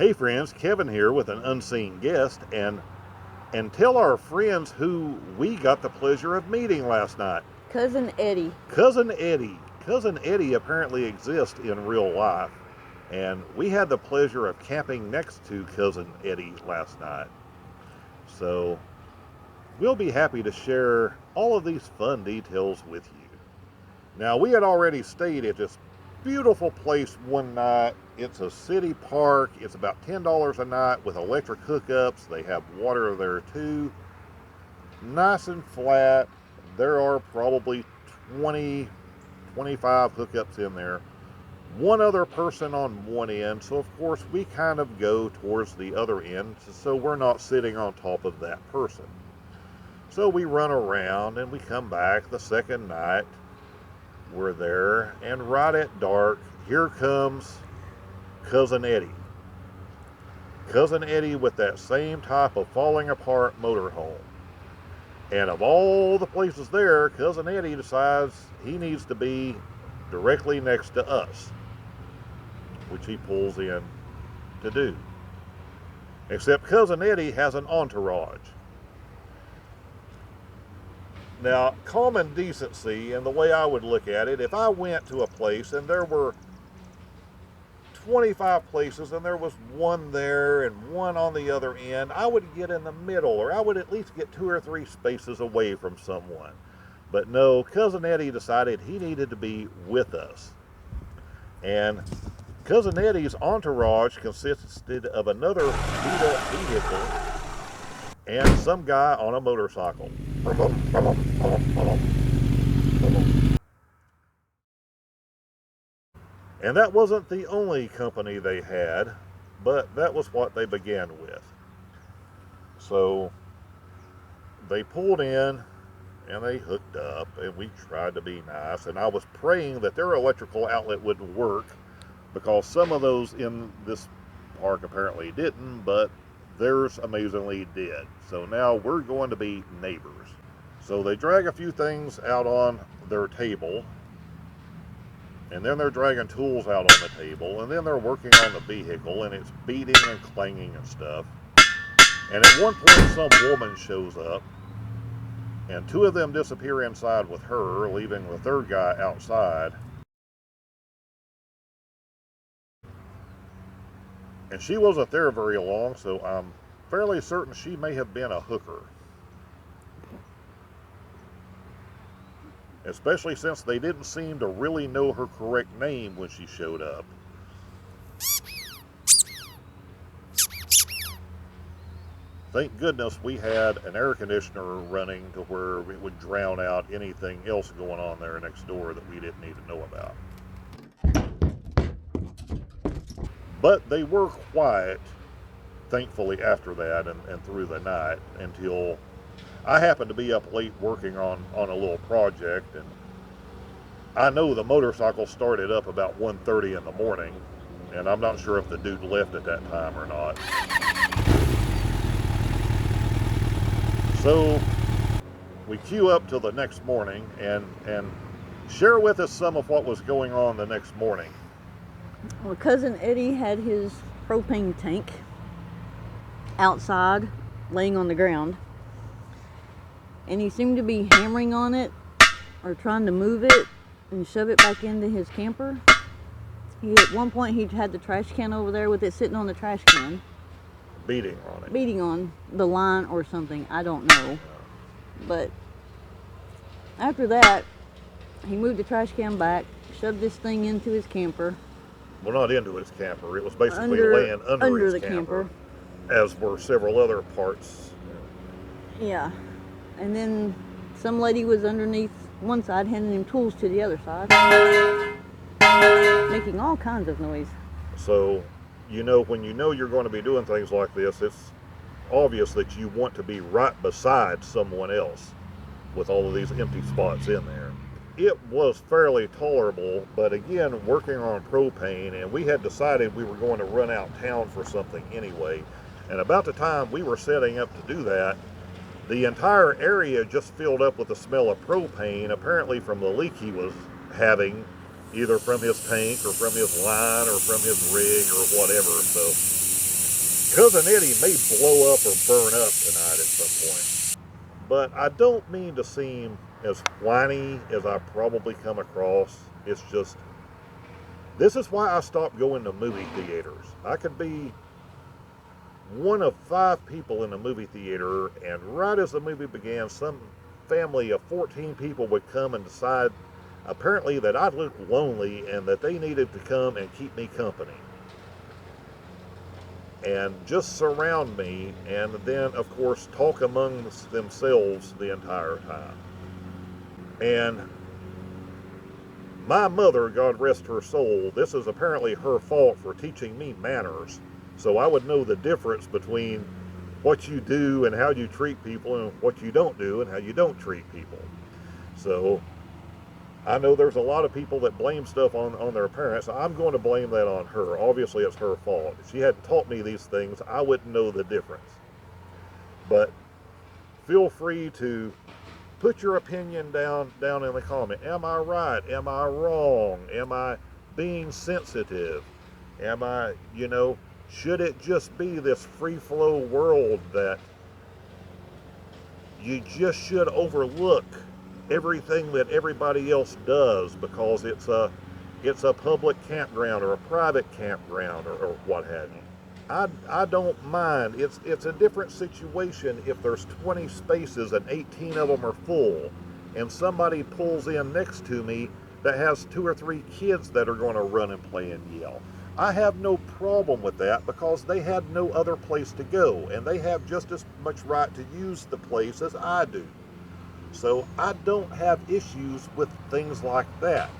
Hey friends, Kevin here with an unseen guest, and tell our friends who we got the pleasure of meeting last night. Cousin Eddie. Cousin Eddie. Cousin Eddie apparently exists in real life, and we had the pleasure of camping next to Cousin Eddie last night. So we'll be happy to share all of these fun details with you. Now, we had already stayed at this beautiful place one night. It's a city park. It's about $10 a night with electric hookups. They have water there too. Nice and flat. There are probably 20, 25 hookups in there. One other person on one end, so of course we kind of go towards the other end so we're not sitting on top of that person. So we run around and we come back the second night. We're there, and right at dark, here comes Cousin Eddie. Cousin Eddie with that same type of falling apart motorhome. And of all the places there, Cousin Eddie decides he needs to be directly next to us, which he pulls in to do. Except Cousin Eddie has an entourage. Now, common decency and the way I would look at it, if I went to a place and there were 25 places and there was one there and one on the other end, I would get in the middle, or I would at least get 2 or 3 spaces away from someone. But no, Cousin Eddie decided he needed to be with us. And Cousin Eddie's entourage consisted of another beat-up vehicle and some guy on a motorcycle. And that wasn't the only company they had, but that was what they began with. So they pulled in and they hooked up, and we tried to be nice, and I was praying that their electrical outlet wouldn't work, because some of those in this park apparently didn't, but theirs amazingly did. So now we're going to be neighbors. So they drag a few things out on their table, and then they're dragging tools out on the table, and then they're working on the vehicle, and it's beating and clanging and stuff. And at one point some woman shows up, and 2 of them disappear inside with her, leaving the third guy outside. And she wasn't there very long, so I'm fairly certain she may have been a hooker. Especially since they didn't seem to really know her correct name when she showed up. Thank goodness we had an air conditioner running to where it would drown out anything else going on there next door that we didn't need to know about. But they were quiet, thankfully, after that and through the night, until I happened to be up late working on a little project, and I know the motorcycle started up about 1:30 in the morning, and I'm not sure if the dude left at that time or not. So we queue up till the next morning and share with us some of what was going on the next morning. Well, Cousin Eddie had his propane tank outside, laying on the ground, and he seemed to be hammering on it or trying to move it and shove it back into his camper. At one point he had the trash can over there with it sitting on the trash can, Beating on it. beating on the line or something, I don't know. But after that, he moved the trash can back, shoved this thing into his camper. Well, not into his camper. It was basically laying under his the camper, as were several other parts. Yeah. And then some lady was underneath one side handing him tools to the other side, making all kinds of noise. So, when you know you're going to be doing things like this, it's obvious that you want to be right beside someone else with all of these empty spots in there. It was fairly tolerable, but again, working on propane, and we had decided we were going to run out town for something anyway, and about the time we were setting up to do that, the entire area just filled up with the smell of propane, apparently from the leak he was having, either from his tank or from his line or from his rig or whatever. So Cousin Eddie may blow up or burn up tonight at some point. But I don't mean to seem as whiny as I probably come across. It's just, this is why I stopped going to movie theaters. I could be one of 5 people in the movie theater, and right as the movie began, some family of 14 people would come and decide apparently that I looked lonely and that they needed to come and keep me company. And just surround me, and then, of course, talk among themselves the entire time. And my mother, God rest her soul, this is apparently her fault for teaching me manners. So I would know the difference between what you do and how you treat people and what you don't do and how you don't treat people. So I know there's a lot of people that blame stuff on their parents. I'm going to blame that on her. Obviously, it's her fault. If she hadn't taught me these things, I wouldn't know the difference. But feel free to put your opinion down in the comment. Am I right? Am I wrong? Am I being sensitive? Am I, should it just be this free flow world that you just should overlook everything that everybody else does because it's a public campground or a private campground or what have you? I don't mind. It's a different situation if there's 20 spaces and 18 of them are full, and somebody pulls in next to me that has 2 or 3 kids that are going to run and play and yell. I have no problem with that because they had no other place to go, and they have just as much right to use the place as I do. So I don't have issues with things like that.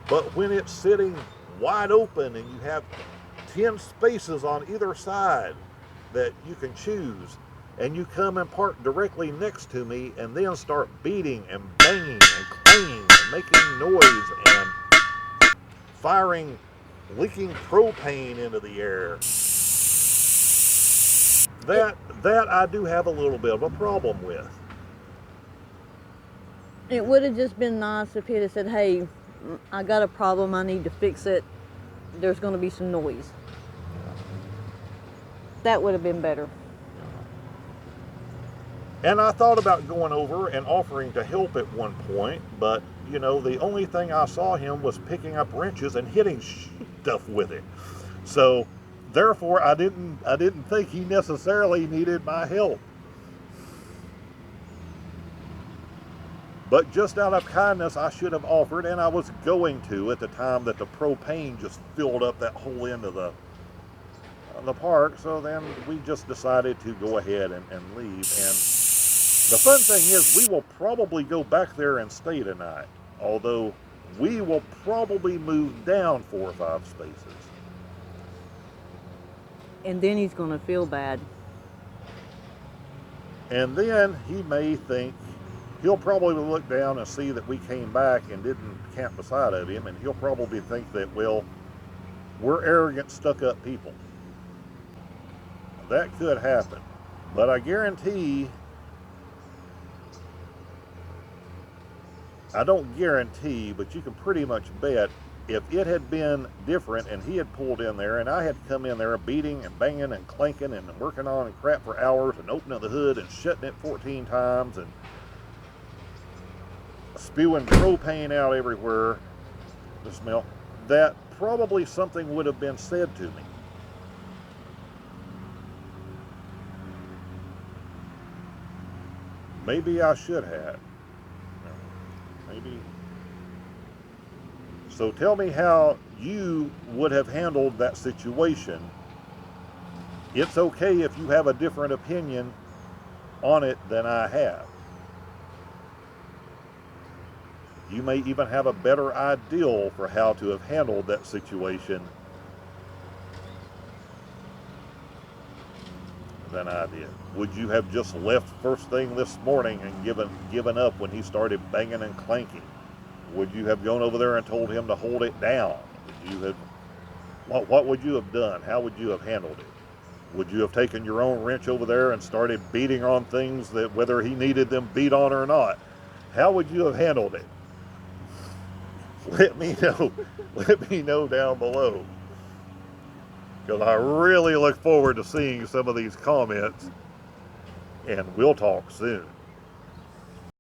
But when it's sitting wide open and you have 10 spaces on either side that you can choose, and you come and park directly next to me and then start beating and banging and clanging and making noise and firing, leaking propane into the air, that I do have a little bit of a problem with. It would have just been nice if he'd have said, hey, I got a problem, I need to fix it, there's going to be some noise. That would have been better. And I thought about going over and offering to help at one point, but, the only thing I saw him was picking up wrenches and hitting stuff with it. So, therefore, I didn't think he necessarily needed my help. But just out of kindness, I should have offered, and I was going to at the time that the propane just filled up that whole end of the park. So then we just decided to go ahead and leave. And the fun thing is, we will probably go back there and stay tonight. Although we will probably move down 4 or 5 spaces. And then he's going to feel bad. And then he may think, he'll probably look down and see that we came back and didn't camp beside of him, and he'll probably think that, well, we're arrogant, stuck-up people. That could happen. But I guarantee, I don't guarantee, but you can pretty much bet, if it had been different and he had pulled in there and I had come in there beating and banging and clanking and working on crap for hours and opening the hood and shutting it 14 times and spewing propane out everywhere, the smell, that probably something would have been said to me. Maybe I should have. Maybe. So tell me how you would have handled that situation. It's okay if you have a different opinion on it than I have. You may even have a better idea for how to have handled that situation than I did. Would you have just left first thing this morning and given up when he started banging and clanking? Would you have gone over there and told him to hold it down? Would you have, what would you have done? How would you have handled it? Would you have taken your own wrench over there and started beating on things that whether he needed them beat on or not? How would you have handled it? Let me know. Let me know down below. because I really look forward to seeing some of these comments, and we'll talk soon.